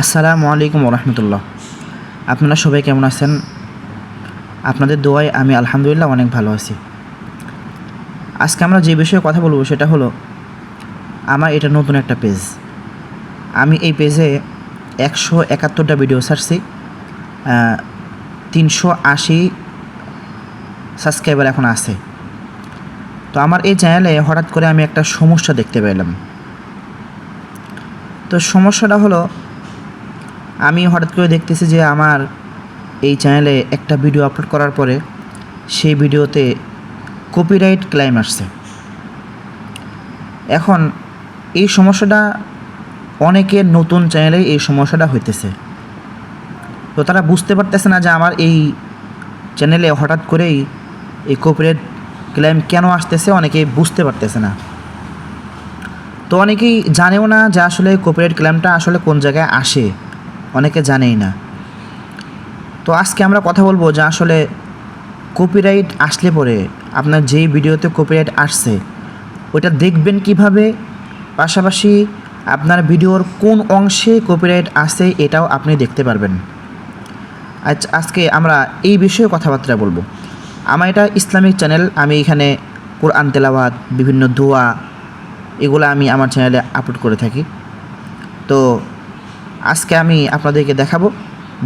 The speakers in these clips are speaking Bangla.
আসসালামু আলাইকুম রহমতুল্লাহ। আপনারা সবাই কেমন আছেন? আপনাদের দোয়ায় আমি আলহামদুলিল্লাহ অনেক ভালো আছি। আজকে আমরা যে বিষয়ে কথা বলবো সেটা হলো আমার এটা নতুন একটা পেজ। আমি এই পেজে 171টা ভিডিও ছাড়ছি, 380 সাবস্ক্রাইবার এখন আছে। তো আমার এই চ্যানেলে হঠাৎ করে আমি একটা সমস্যা দেখতে পেলাম। তো সমস্যাটা হলো আমি হঠাৎ করে দেখতেছি যে আমার এই চ্যানেলে একটা ভিডিও আপলোড করার পরে সেই ভিডিওতে কপিরাইট ক্লেম আসছে। এখন এই সমস্যাটা অনেকের নতুন চ্যানেলে এই সমস্যাটা হইতেছে। তো তারা বুঝতে পারতেছে না যে আমার এই চ্যানেলে হঠাৎ করেই এই কপিরাইট ক্লেম কেন আসতেছে, অনেকেই বুঝতে পারতেছে না। তো অনেকেই জানেও না যে আসলে কপিরাইট ক্লেমটা আসলে কোন জায়গায় আসে, অনেকে জানেই না। তো আজকে আমরা কথা বলবো যে আসলে কপিরাইট আসলে পরে আপনার যেই ভিডিওতে কপিরাইট আসছে ওইটা দেখবেন কিভাবে, পাশাপাশি আপনার ভিডিওর কোন অংশে কপিরাইট আসে এটাও আপনি দেখতে পারবেন। আজকে আমরা এই বিষয়ে কথাবার্তা বলবো। আমার এটা ইসলামিক চ্যানেল, আমি এখানে কোরআন তেলাওয়াত, বিভিন্ন দোয়া, এগুলো আমি আমার চ্যানেলে আপলোড করে থাকি। তো আজকে আমি আপনাদেরকে দেখাবো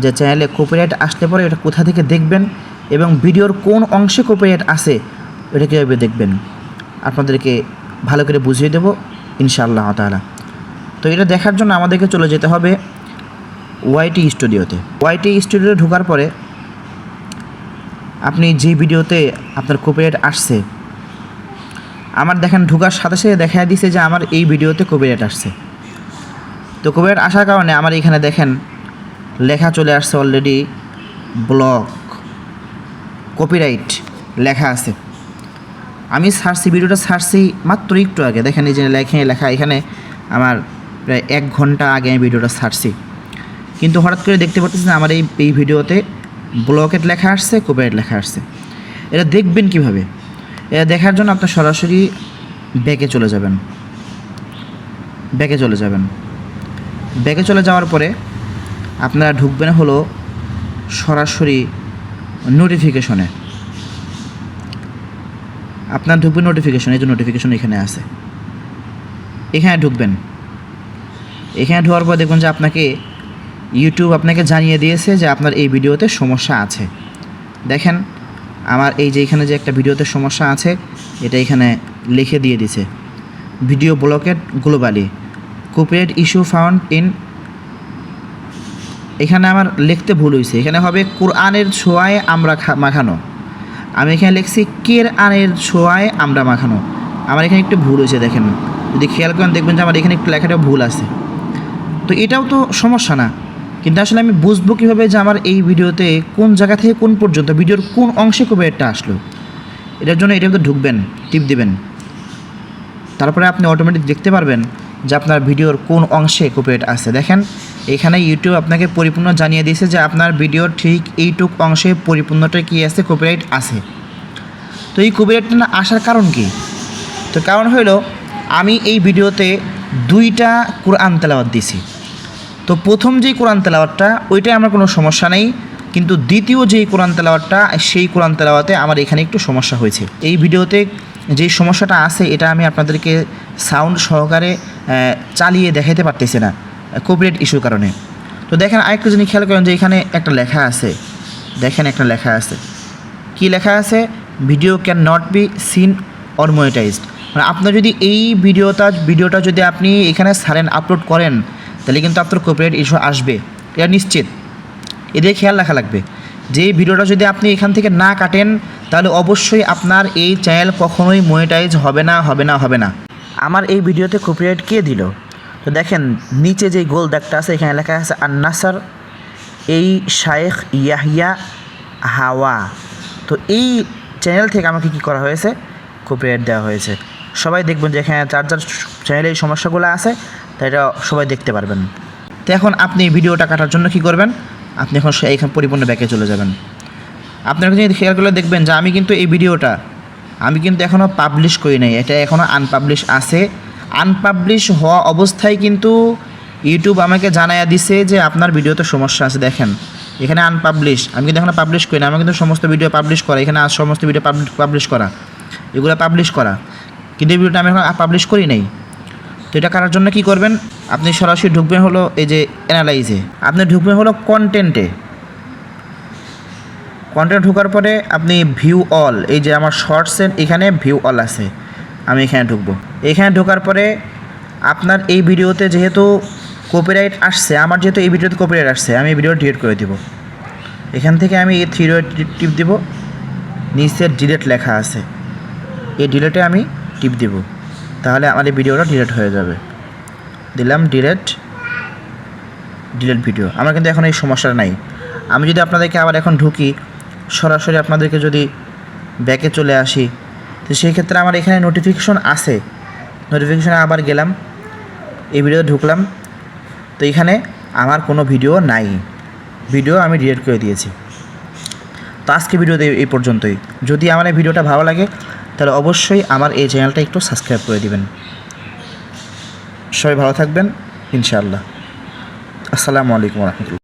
যে চ্যানেলে কপিরাইট আসলে পরে এটা কোথা থেকে দেখবেন এবং ভিডিওর কোন অংশে কপিরাইট আসে ওটা কীভাবে দেখবেন, আপনাদেরকে ভালো করে বুঝিয়ে দেবো ইনশাআল্লাহ তাআলা। তো এটা দেখার জন্য আমাদেরকে চলে যেতে হবে ওয়াইটি স্টুডিওতে। ওয়াইটি স্টুডিওতে ঢোকার পরে আপনি যে ভিডিওতে আপনার কপিরাইট আসছে, আমার দেখেন ঢোকার সাথে সাথে দেখা দিছে যে আমার এই ভিডিওতে কপিরাইট আসছে। তো কপিরাইট আসার কারণে আমার এখানে দেখেন লেখা চলে আসছে অলরেডি, ব্লক কপিরাইট লেখা আছে। আমি ছাড়ছি, ভিডিওটা ছাড়ছি মাত্র একটু আগে, দেখেন এই যে লেখা এখানে আমার প্রায় 1 ঘন্টা আগে আমি ভিডিওটা ছাড়ছি, কিন্তু হঠাৎ করে দেখতে পাচ্ছি না আমার এই ভিডিওতে ব্লকেট লেখা আসছে, কপিরাইট লেখা আসছে। এটা দেখবেন কিভাবে? এটা দেখার জন্য আপনার সরাসরি ব্যাকে চলে যাবেন। ব্যাকে চলে যাওয়ার পরে আপনারা ঢুকবেন হলো সরাসরি নোটিফিকেশনে। আপনার ঢুকবেন নোটিফিকেশন, এই যে নোটিফিকেশন এখানে আছে, এখানে ঢুকবেন। এখানে ঢোকার পর দেখবেন যে আপনাকে ইউটিউব আপনাকে জানিয়ে দিয়েছে যে আপনার এই ভিডিওতে সমস্যা আছে। দেখেন আমার এই যে এখানে যে একটা ভিডিওতে সমস্যা আছে এটা এখানে লিখে দিয়ে দিছে, video blockade globally, copyright issue found in. এখানে আমার লিখতে ভুল হয়েছে, এখানে হবে কোরআনের ছোঁয়ায় আমরা মাখানো। আমি এখানে লিখছি কোরআনের ছোঁয়ায় আমরা মাখানো। আমার এখানে একটু ভুল হয়েছে, দেখেন যদি খেয়াল করেন দেখবেন যে আমার এখানে একটু লেখাটা ভুল আছে। তো এটাও তো সমস্যা না, কিন্তু আসলে আমি বুঝবো কীভাবে যে আমার এই ভিডিওতে কোন জায়গা থেকে কোন পর্যন্ত ভিডিওর কোন অংশে কপিরাইটটা আসলো? এটার জন্য এটাতে ঢুকবেন, টিপ দিবেন, তারপরে আপনি অটোমেটিক দেখতে পারবেন যে আপনার ভিডিওর কোন অংশে কপিরাইট আছে। দেখেন এখানে ইউটিউব আপনাকে পরিপূর্ণ জানিয়ে দিয়েছে যে আপনার ভিডিওর ঠিক এইটুক অংশে পরিপূর্ণটা কী আছে, কপিরাইট আছে। তো এই কপিরাইটটা না আসার কারণ কি? তো কারণ হলো আমি এই ভিডিওতে 2টা কোরআন তেলাওয়াত দিছি। তো প্রথম যেই কোরআন তেলাওয়াতটা ওইটাই আমার কোনো সমস্যা নেই, কিন্তু দ্বিতীয় যেই কোরআন তেলাওয়াতটা সেই কোরআন তেলাওয়াতে আমার এখানে একটু সমস্যা হয়েছে। এই ভিডিওতে যেই সমস্যাটা আছে এটা আমি আপনাদেরকে সাউন্ড সহকারে চালিয়ে দেখাতে পারতেছি না কপিরাইট ইস্যুর কারণে। তো দেখেন আরেকটু জিনিস খেয়াল করেন যে এখানে একটা লেখা আছে, দেখেন একটা লেখা আছে, কি লেখা আছে? Video can not be seen or monetised. মানে আপনার যদি এই ভিডিওটা যদি আপনি এখানে ছাড়েন, আপলোড করেন, তাহলে কিন্তু আপনার কপিরাইট ইস্যু আসবে, এটা নিশ্চিত। এদের খেয়াল রাখা লাগবে যে ভিডিওটা যদি আপনি এখান থেকে না কাটেন তাহলে অবশ্যই আপনার এই চ্যানেল কখনোই মনিটাইজ হবে না। আমার এই ভিডিওতে কপিরাইট কে দিল? তো দেখেন নিচে যে গোল দাগটা আছে এখানে লেখা আছে আন-নাসর এই শাইখ ইয়াহিয়া হাওয়া। তো এই চ্যানেল থেকে আমাকে কি করা হয়েছে? কপিরাইট দেওয়া হয়েছে। সবাই দেখবেন যে এখানে যার চ্যানেলে এই সমস্যাগুলো আছে তাই এটা সবাই দেখতে পারবেন। তো এখন আপনি ভিডিওটা কাটার জন্য কি করবেন? আপনি এখন এইখানে পরিপূর্ণ ব্যাকে চলে যাবেন। আপনার যদি খেয়াল করলে দেখবেন যে আমি কিন্তু এই ভিডিওটা এখনও পাবলিশ করি নাই, এটা এখনও আনপাবলিশ আছে। আনপাবলিশ হওয়া অবস্থায় কিন্তু ইউটিউব আমাকে জানাইয়া দিছে যে আপনার ভিডিওতে সমস্যা আছে। দেখেন এখানে আনপাবলিশ, আমি কিন্তু এখানে পাবলিশ করি না, আমি কিন্তু সমস্ত ভিডিও পাবলিশ করা, এখানে সমস্ত ভিডিও পাবলিশ করা, এগুলো পাবলিশ করা, কিন্তু এই ভিডিওটা আমি এখন পাবলিশ করি নাই। তো এটা করার জন্য কী করবেন, আপনি সরাসরি ঢুকবেন হলো এই যে অ্যানালাইজে, আপনি ঢুকবেন হলো কন্টেন্টে ঢোকার পরে আপনি ভিউ অল, এই যে আমার শর্টসের এখানে ভিউ অল আছে, আমি এখানে ঢুকবো। এখানে ঢোকার পরে আপনার এই ভিডিওতে যেহেতু কপিরাইট আসছে, আমার যেহেতু এই ভিডিওতে কপিরাইট আসছে, আমি এই ভিডিও ডিলিট করে দিব। এখান থেকে আমি এই 3 ডট টিপ দিব, নিচে ডিলিট লেখা আছে, এই ডিলিটে আমি টিপ দিব, তাহলে আমার এই ভিডিওটা ডিলিট হয়ে যাবে। দিলাম ডিলিট ভিডিও। আমার কিন্তু এখন এই সমস্যাটা নাই। আমি যদি আপনাদেরকে আবার এখন ঢুকি, সরাসরি আপনাদেরকে যদি ব্যাকে চলে আসি, তো সেই ক্ষেত্রে আমার এখানে নোটিফিকেশন আছে, নোটিফিকেশনে আবার গেলাম, এই ভিডিওতে ঢুকলাম, তো এখানে আমার কোনো ভিডিও নাই, ভিডিও আমি ডিলিট করে দিয়েছি। তো আজকে ভিডিওতে এই পর্যন্তই। যদি আমার এই ভিডিওটা ভালো লাগে তাহলে অবশ্যই আমার এই চ্যানেলটা একটু সাবস্ক্রাইব করে দিবেন। সবাই ভালো থাকবেন ইনশাআল্লাহ। আসসালামু আলাইকুম ওয়া রাহমাতুল্লাহ।